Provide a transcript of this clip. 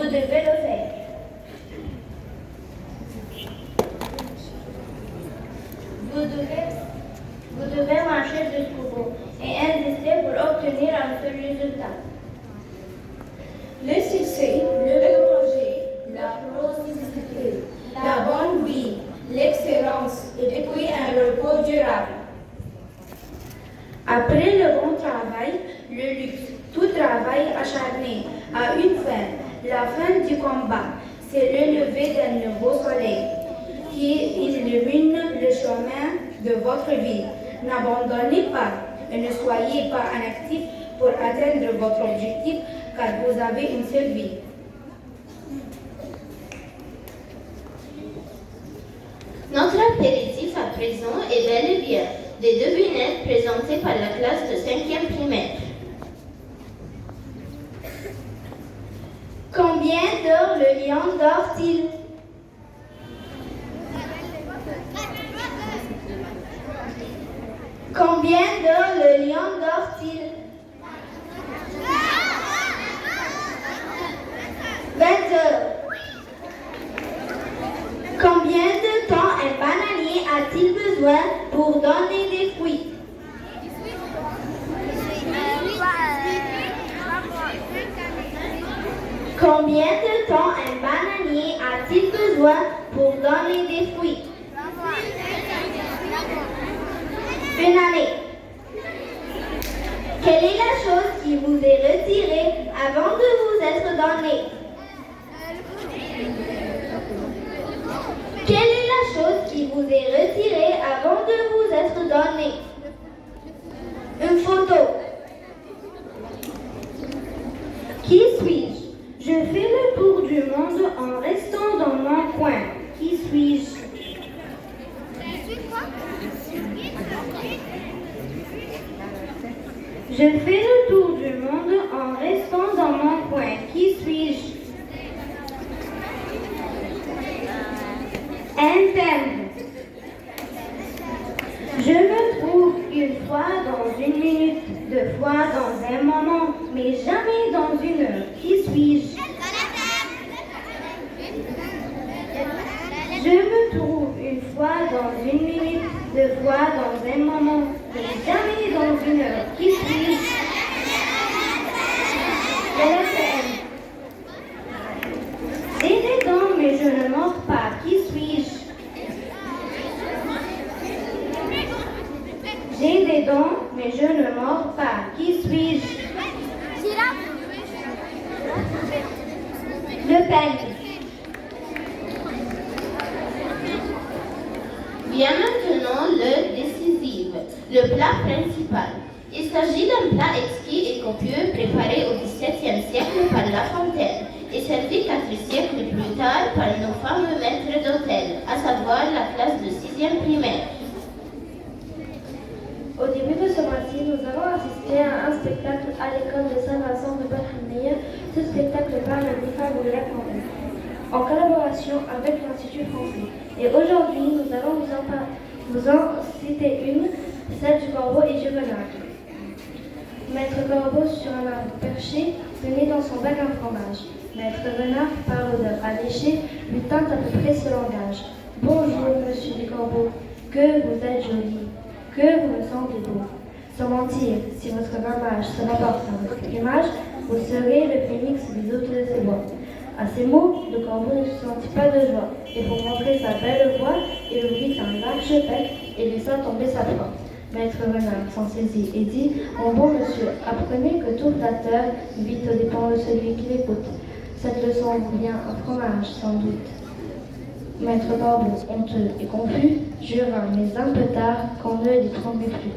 vous devez le faire. Vous devez marcher jusqu'au bout et insister pour obtenir un seul résultat. Le succès, le projet, la prospérité, la bonne vie, l'excellence et depuis un repos durable. Après le bon travail, le luxe, tout travail acharné a une fin, la fin du combat. C'est le lever d'un nouveau soleil qui illumine le chemin de votre vie. N'abandonnez pas et ne soyez pas inactif pour atteindre votre objectif car vous avez une seule vie. Notre apéritif à présent est bel et bien des devinettes présentées par la classe de 5e primaire. Combien d'heures le lion dort-il? Combien d'heures le lion dort-il? 20 heures. Combien de temps un bananier a-t-il besoin pour donner des fruits? Combien de temps un bananier a-t-il besoin pour donner des fruits? Une année. Quelle est la chose qui vous est retirée avant de vous être donnée? Quelle est la chose qui vous est retirée avant de vous être donnée? Une photo. Qui suis-je? Je fais le tour du monde en restant dans mon coin. Qui suis-je? Je fais le tour du monde en restant dans mon coin. Qui suis-je? Un thème. Je me trouve une fois dans une minute, deux fois dans un moment, mais jamais dans une heure. Qui suis-je? Je me trouve une fois dans une minute, deux fois dans un moment, mais jamais dans une heure. Qui suis-je? LFM. J'ai des dents, mais je ne mords pas. Qui suis-je? J'ai des dents, mais je ne mords pas. Qui suis-je? Le peigne. Vient maintenant l'heure décisive, le plat principal. Il s'agit d'un plat exquis et copieux préparé au XVIIe siècle par La Fontaine et servi 4 siècles plus tard par nos fameux maîtres d'hôtel, à savoir la classe de 6e primaire. Au début de ce mois-ci, nous avons assisté à un spectacle à l'école de Saint-Vincent de Botanier. Ce spectacle parle des fables en collaboration avec l'Institut français. Et aujourd'hui, nous allons vous en citer une, celle du corbeau et du renard. Maître corbeau sur un arbre perché tenait dans son bec un fromage. Maître renard, par l'odeur alléchée, lui tint à peu près ce langage. Bonjour, monsieur du corbeau, que vous êtes joli, que vous me semblez beau. Sans mentir, si votre ramage se rapporte à votre plumage, vous serez le phénix des hôtes des bois. À ces mots, le corbeau ne se sentit pas de joie, et pour montrer sa belle voix, il ouvrit un large bec et laissa tomber sa proie. Maître renard s'en saisit et dit « Mon bon monsieur, apprenez que tout flatteur vit aux dépens de celui qui l'écoute. Cette leçon vous vient un fromage, sans doute. » Maître corbeau, honteux et confus, jura, mais un peu tard, qu'on ne l'y trompait plus.